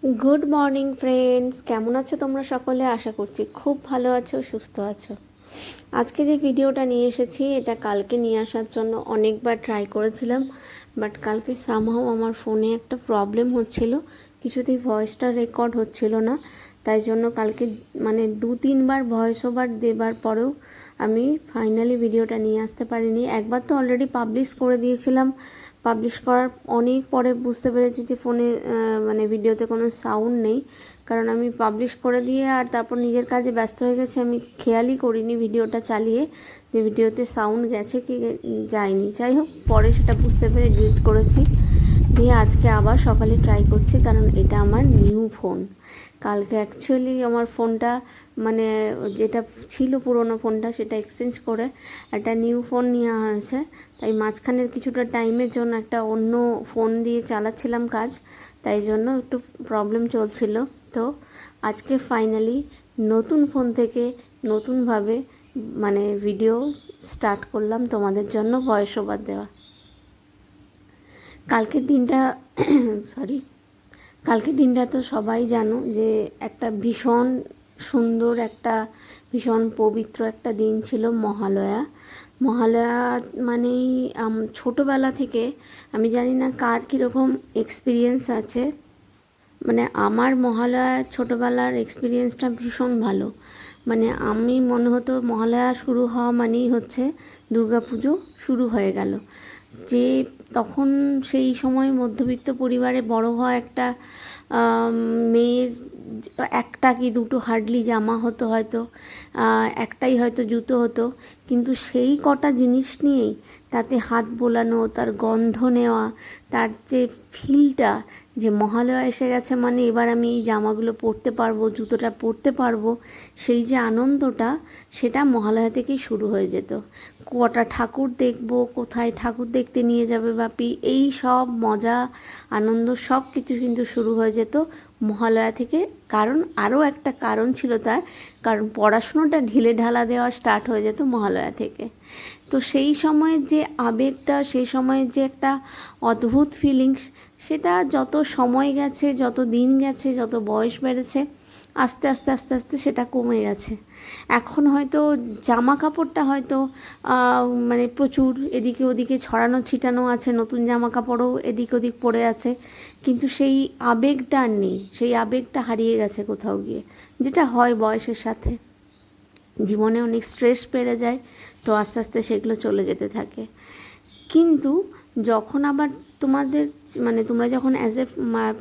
Good morning friends, কেমন আছো তোমরা সকলে? আশা করছি খুব ভালো আছো, সুস্থ আছো। আজকে যে ভিডিওটা নিয়ে এসেছি এটা কালকে নিয়ে আসার জন্য অনেকবার ট্রাই করেছিলাম, বাট কালকে সামহাও আমার ফোনে একটা প্রবলেম হচ্ছিল, কিছুতেই ভয়েসটা রেকর্ড হচ্ছিল না। তাই জন্য কালকে মানে 2-3বার ভয়েস ওভার দেবার পরেও আমি ফাইনালি ভিডিওটা নিয়ে আসতে পারিনি। একবার তো অলরেডি পাবলিশ করে দিয়েছিলাম, পাবলিশ করার অনেক পরে বুঝতে পেরেছি যে ফোনে মানে ভিডিওতে কোনো সাউন্ড নেই, কারণ আমি পাবলিশ করে দিয়ে আর তারপর নিজের কাজে ব্যস্ত হয়ে গেছি। আমি খেয়ালই করিনি ভিডিওটা চালিয়ে যে ভিডিওতে সাউন্ড গেছে কি যায়নি। যাই হোক, পরে সেটা বুঝতে পেরে ডিলিট করেছি, দিয়ে আজকে আবার সকালে ট্রাই করছি, কারণ এটা আমার নিউ ফোন। কালকে অ্যাকচুয়ালি আমার ফোনটা মানে যেটা ছিল পুরোনো ফোনটা সেটা এক্সচেঞ্জ করে একটা নিউ ফোন নেওয়া হয়েছে। তাই মাঝখানের কিছুটা টাইমের জন্য একটা অন্য ফোন দিয়ে চালাচ্ছিলাম কাজ, তাই জন্য একটু প্রবলেম চলছিল। তো আজকে ফাইনালি নতুন ফোন থেকে নতুনভাবে মানে ভিডিও স্টার্ট করলাম তোমাদের জন্য ভয়েস ওভার দেওয়া। কালকের দিনটা কালকের দিনটা তো সবাই জানো যে একটা ভীষণ সুন্দর, একটা ভীষণ পবিত্র একটা দিন ছিল, মহালয়া। মহালয়া মানেই ছোটোবেলা থেকে আমি জানি না কার কীরকম এক্সপিরিয়েন্স আছে, মানে আমার মহালয়া ছোটোবেলার এক্সপিরিয়েন্সটা ভীষণ ভালো। মানে আমি মনে হতো মহালয়া শুরু হওয়া মানেই হচ্ছে দুর্গাপুজো শুরু হয়ে গেল। যে তখন সেই সময় মধ্যবিত্ত পরিবারে বড় হওয়া একটা মেয়ের একটা কি দুটো হার্ডলি জামা হতো, হয়তো একটাই হয়তো জুতো হতো, কিন্তু সেই কটা জিনিস নিয়েই তাতে হাত বোলানো, তার গন্ধ নেওয়া, তার যে ফিলটা যে মহালয়া এসে গেছে মানে এবার আমি এই জামাগুলো পরতে পারবো, জুতোটা পরতে পারবো, সেই যে আনন্দটা সেটা মহালয়া থেকেই শুরু হয়ে যেত। কটা ঠাকুর দেখবো, কোথায় ঠাকুর দেখতে নিয়ে যাবে বাপি, এই সব মজা আনন্দ সব কিছু কিন্তু শুরু হয়ে যেত মহালয়া থেকে। কারণ আরও একটা কারণ ছিল তার, কারণ পড়াশুনোটা ঢিলে ঢালা দেওয়া স্টার্ট হয়ে যেত মহালয়া থেকে। তো সেই সময়ের যে আবেগটা, সেই সময়ের যে একটা অদ্ভুত ফিলিংস, সেটা যত সময় গেছে, যত দিন গেছে, যত বয়স বেড়েছে, আস্তে আস্তে আস্তে আস্তে সেটা কমে গেছে। এখন হয়তো জামা কাপড়টা হয়তো মানে প্রচুর এদিকে ওদিকে ছড়ানো ছিটানো আছে, নতুন জামা কাপড়ও এদিক ওদিক পড়ে আছে, কিন্তু সেই আবেগটা আর নেই, সেই আবেগটা হারিয়ে গেছে কোথাও গিয়ে। যেটা হয় বয়সের সাথে, জীবনে অনেক স্ট্রেস বেড়ে যায়, তো আস্তে আস্তে সেগুলো চলে যেতে থাকে। কিন্তু যখন আবার তোমাদের মানে তোমরা যখন অ্যাজ এ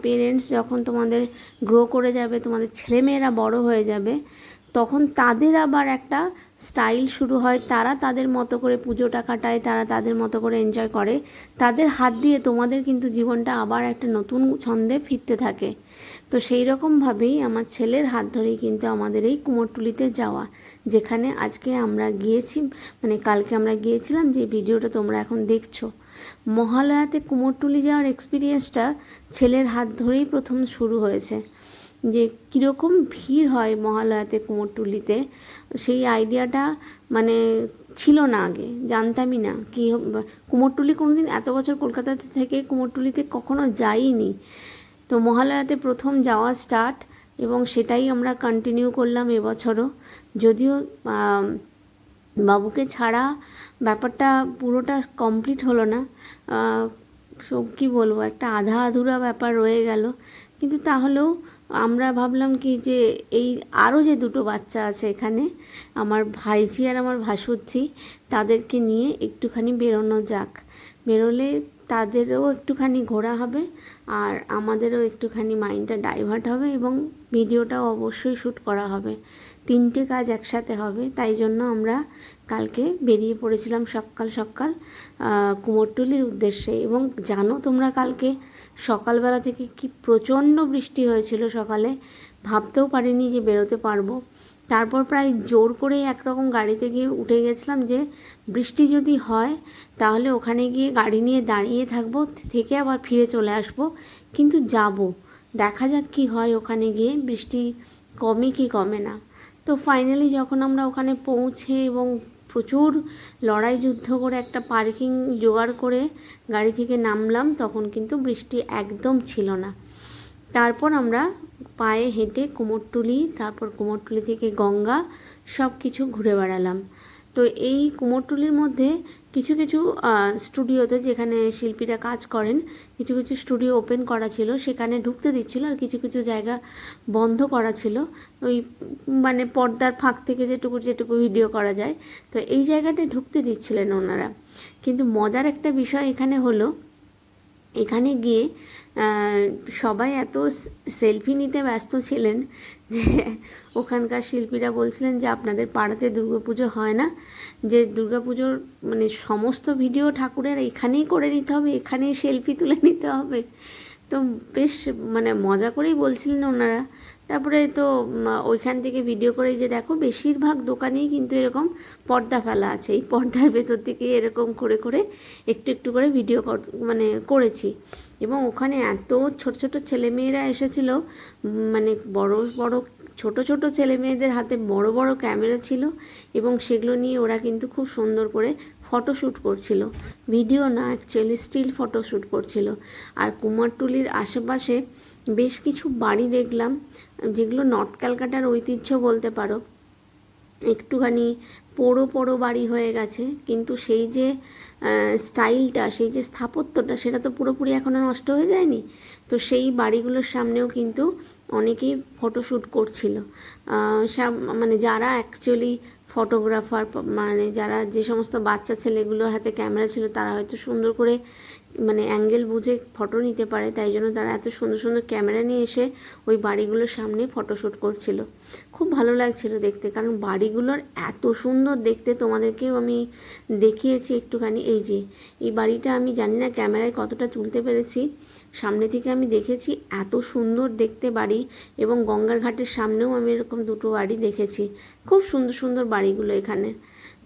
পেরেন্টস যখন তোমাদের গ্রো করে যাবে, তোমাদের ছেলেমেয়েরা বড় হয়ে যাবে, তখন তাদের আবার একটা স্টাইল শুরু হয়, তারা তাদের মতো করে পুজোটা কাটায়, তারা তাদের মতো করে এনজয় করে, তাদের হাত দিয়ে তোমাদের কিন্তু জীবনটা আবার একটা নতুন ছন্দে ফিরতে থাকে। তো সেই রকমভাবেই আমার ছেলের হাত ধরেই কিন্তু আমাদের এই কুমোরটুলিতে যাওয়া, যেখানে আজকে আমরা গিয়েছি, মানে কালকে আমরা গিয়েছিলাম, যে ভিডিওটা তোমরা এখন দেখছো। মহালয়াতে কুমোরটুলি যাওয়ার এক্সপিরিয়েন্সটা ছেলের হাত ধরেই প্রথম শুরু হয়েছে। যে কীরকম ভিড় হয় মহালয়াতে কুমোরটুলিতে, সেই আইডিয়াটা মানে ছিল না, আগে জানতামই না কি কুমোরটুলি কোনোদিন এত বছর কলকাতাতে থেকে কুমোরটুলিতে কখনো যাইনি। তো মহালয়াতে প্রথম যাওয়া স্টার্ট, এবং সেটাই আমরা কন্টিনিউ করলাম এবছরও। যদিও বাবুকে ছাড়া ব্যাপারটা পুরোটা কমপ্লিট হলো না, সব কী বলবো, একটা আধা আধুরা ব্যাপার রয়ে গেল। কিন্তু তাহলেও আমরা ভাবলাম কি যে এই আরও যে দুটো বাচ্চা আছে এখানে, আমার ভাইঝি আর আমার ভাসুরঝি, তাদেরকে নিয়ে একটুখানি বেরোনো যাক। বেরোলে তাদেরও একটুখানি ঘোরা হবে, আর আমাদেরও একটুখানি মাইন্ডটা ডাইভার্ট হবে, এবং ভিডিওটাও অবশ্যই শ্যুট করা হবে। তিনটে কাজ একসাথে হবে, তাই জন্য আমরা কালকে বেরিয়ে পড়েছিলাম সকাল সকাল কুমোরটুলির উদ্দেশ্যে। এবং জানো তোমরা, কালকে সকালবেলা থেকে কি প্রচণ্ড বৃষ্টি হয়েছিল, সকালে ভাবতেও পারিনি যে বেরোতে পারবো। তারপর প্রায় জোর করে একরকম গাড়িতে গিয়ে উঠে গেছিলাম যে বৃষ্টি যদি হয় তাহলে ওখানে গিয়ে গাড়ি নিয়ে দাঁড়িয়ে থাকবো, থেকে আবার ফিরে চলে আসবো, কিন্তু যাব, দেখা যাক কি হয় ওখানে গিয়ে, বৃষ্টি কমে কি কমে না। তো ফাইনালি যখন আমরা ওখানে পৌঁছে এবং প্রচুর লড়াই যুদ্ধ করে একটা পার্কিং জোগাড় করে গাড়ি থেকে নামলাম, তখন কিন্তু বৃষ্টি একদম ছিল না। তারপর আমরা পায়ে হেঁটে কুমোরটুলি, তারপর কুমোরটুলি থেকে গঙ্গা, সব কিছু ঘুরে বেড়ালাম। তো এই কুমোরটুলির মধ্যে কিছু কিছু স্টুডিওতে, যেখানে শিল্পীরা কাজ করেন, কিছু কিছু স্টুডিও ওপেন করা ছিল, সেখানে ঢুকতে দিচ্ছিল, আর কিছু কিছু জায়গা বন্ধ করা ছিল, ওই মানে পর্দার ফাঁক থেকে যেটুকু যেটুকু ভিডিও করা যায়। তো এই জায়গাটায় ঢুকতে দিচ্ছিলেন ওনারা। কিন্তু মজার একটা বিষয় এখানে হলো, এখানে গিয়ে সবাই এত সেলফি নিতে ব্যস্ত ছিলেন যে ওখানকার শিল্পীরা বলছিলেন যে আপনাদের পাড়াতে দুর্গাপুজো হয় না, যে দুর্গাপুজোর মানে সমস্ত ভিডিও ঠাকুরের এখানেই করে নিতে হবে, এখানেই সেলফি তুলে নিতে হবে। তো বেশ মানে মজা করেই বলছিলেন ওনারা। তারপরে তো ওইখান থেকে ভিডিও করে, যে দেখো বেশিরভাগ দোকানেই কিন্তু এরকম পর্দা ফেলা আছে, এই পর্দার ভেতর থেকে এরকম করে করে একটু একটু করে ভিডিও মানে করেছি। এবং ওখানে এত ছোট ছোট ছেলেমেয়েরা এসেছিল, মানে বড় বড় ছোট ছোট ছেলে মেয়েদের হাতে বড় বড় ক্যামেরা ছিল, এবং সেগুলো নিয়ে ওরা কিন্তু খুব সুন্দর করে ফটোশ্যুট করছিল, ভিডিও না অ্যাকচুয়ালি স্টিল ফটোশ্যুট করছিল। আর কুমারটুলির আশেপাশে বেশ কিছু বাড়ি দেখলাম, যেগুলো নর্থ ক্যালকাটার ঐতিহ্য বলতে পারো, একটুখানি পোড়ো পোড়ো বাড়ি হয়ে গেছে, কিন্তু সেই যে স্টাইলটা, সেই যে স্থাপত্যটা, সেটা তো পুরোপুরি এখনও নষ্ট হয়ে যায়নি। তো সেই বাড়িগুলোর সামনেও কিন্তু অনেকেই ফটোশ্যুট করছিল, মানে যারা অ্যাকচুয়ালি ফটোগ্রাফার, মানে যারা যে সমস্ত বাচ্চা ছেলেগুলোর হাতে ক্যামেরা ছিল, তারা হয়তো সুন্দর করে মানে অ্যাঙ্গেল বুঝে ফটো নিতে পারে, তাই জন্য তারা এত সুন্দর সুন্দর ক্যামেরা নিয়ে এসে ওই বাড়িগুলোর সামনে ফটোশ্যুট করছিল। খুব ভালো লাগছিল দেখতে, কারণ বাড়িগুলোর এত সুন্দর দেখতে। তোমাদেরকেও আমি দেখিয়েছি একটুখানি। এই যে এই বাড়িটা, আমি জানি না ক্যামেরায় কতটা তুলতে পেরেছি, সামনে থেকে আমি দেখেছি, এত সুন্দর দেখতে বাড়ি। এবং গঙ্গার ঘাটের সামনেও আমি এরকম দুটো বাড়ি দেখেছি, খুব সুন্দর সুন্দর বাড়িগুলো এখানে।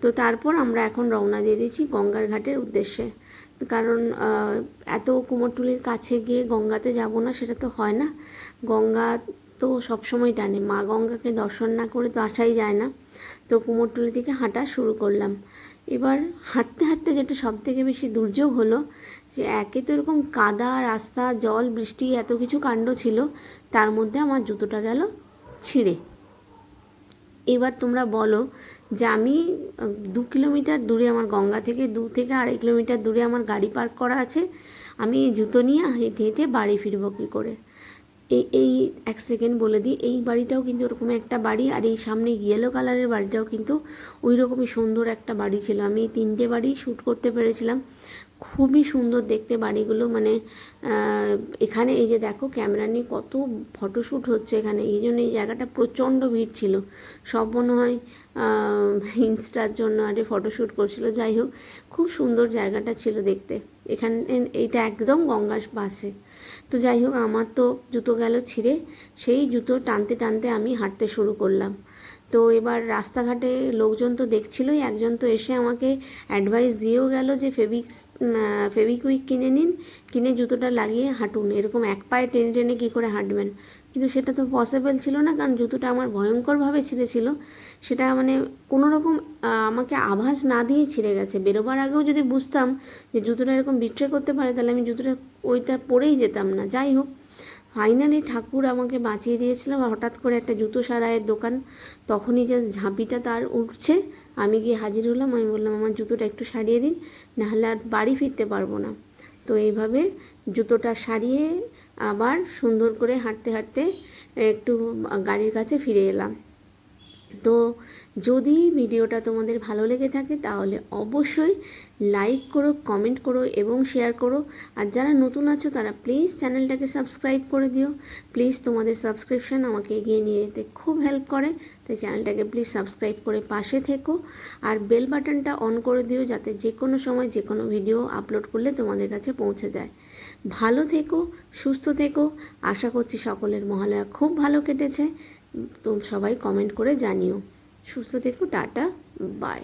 তো তারপর আমরা এখন রওনা দিয়ে দিয়েছি গঙ্গার ঘাটের উদ্দেশ্যে, কারণ এত কুমোরটুলির কাছে গিয়ে গঙ্গাতে যাব না, সেটা তো হয় না। গঙ্গা তো সবসময় টানে, মা গঙ্গাকে দর্শন না করে তো আসাই যায় না। তো কুমোরটুলি থেকে হাঁটা শুরু করলাম। এবার হাঁটতে হাঁটতে যেটা সব থেকে বেশি দুর্যোগ হলো, যে একে তো এরকম কাদা রাস্তা, জল, বৃষ্টি, এত কিছু কাণ্ড ছিল, তার মধ্যে আমার জুতোটা গেল ছিঁড়ে। এবার তোমরা বলো যে আমি 2 কিলোমিটার দূরে, আমার গঙ্গা থেকে 2 থেকে 2.5 কিলোমিটার দূরে আমার গাড়ি পার্ক করা আছে, আমি এই জুতো নিয়ে হেঁটে হেঁটে বাড়ি ফিরবো কী করে? এই এক সেকেন্ড বলে দিই, এই বাড়িটাও কিন্তু ওরকম একটা বাড়ি, আর এই সামনে ইয়েলো কালারের বাড়িটাও কিন্তু ওই রকমই সুন্দর একটা বাড়ি ছিল। আমি 3টে বাড়ি শ্যুট করতে পেরেছিলাম, খুবই সুন্দর দেখতে বাড়িগুলো। মানে এখানে এই যে দেখো ক্যামেরা নিয়ে কত ফটোশ্যুট হচ্ছে এখানে, এই জন্য এই জায়গাটা প্রচণ্ড ভিড় ছিল, সব মনে হয় ইনস্টার জন্য আরে ফটোশ্যুট করছিল। যাই হোক, খুব সুন্দর জায়গাটা ছিল দেখতে। এখানে এইটা একদম গঙ্গার পাশে। তো যাই হোক, আমার তো জুতো গেল ছিঁড়ে, সেই জুতো টানতে টানতে আমি হাঁটতে শুরু করলাম। তো এবার রাস্তাঘাটে লোকজন তো দেখছিলই, একজন তো এসে আমাকে অ্যাডভাইস দিয়েও গেল যে ফেভিকুইক কিনে নিন, কিনে জুতোটা লাগিয়ে হাঁটুন, এরকম এক পায়ে টেনে টেনে কী করে হাঁটবেন। কিন্তু সেটা তো পসিবল ছিল না, কারণ জুতোটা আমার ভয়ঙ্করভাবে ছিঁড়েছিল। সেটা মানে কোনো রকম আমাকে আভাস না দিয়ে ছিঁড়ে গেছে। বেরোবার আগেও যদি বুঝতাম যে জুতোটা এরকম বিট্রে করতে পারে, তাহলে আমি জুতোটা ওইটা পরেই যেতাম না। যাই হোক, ফাইনালি ঠাকুর আমাকে বাঁচিয়ে দিয়েছিলাম। হঠাৎ করে একটা জুতো সারাইয়ের দোকান, তখনই যে ঝাঁপিটা তার উঠছে, আমি গিয়ে হাজির হলাম। আমি বললাম আমার জুতোটা একটু সারিয়ে দিন, নাহলে আর বাড়ি ফিরতে পারবো না। তো এইভাবে জুতোটা সারিয়ে আবার সুন্দর করে হাঁটতে হাঁটতে একটু গাড়ির কাছে ফিরে এলাম। তো যদি ভিডিওটা তোমাদের ভালো লেগে থাকে তাহলে অবশ্যই লাইক করো, কমেন্ট করো এবং শেয়ার করো। আর যারা নতুন আছো তারা প্লিজ চ্যানেলটাকে সাবস্ক্রাইব করে দিও। প্লিজ, তোমাদের সাবস্ক্রিপশন আমাকে এগিয়ে নিয়ে যেতে খুব হেল্প করে, তাই চ্যানেলটাকে প্লিজ সাবস্ক্রাইব করে পাশে থেকো। আর বেল বাটনটা অন করে দিও, যাতে যে কোনো সময় যে কোনো ভিডিও আপলোড করলে তোমাদের কাছে পৌঁছে যায়। ভালো থেকো, সুস্থ থেকো। আশা করছি সকলের মহালয়া খুব ভালো কেটেছে। তো সবাই কমেন্ট করে জানিও। সুস্থ থেকো, টাটা, বাই।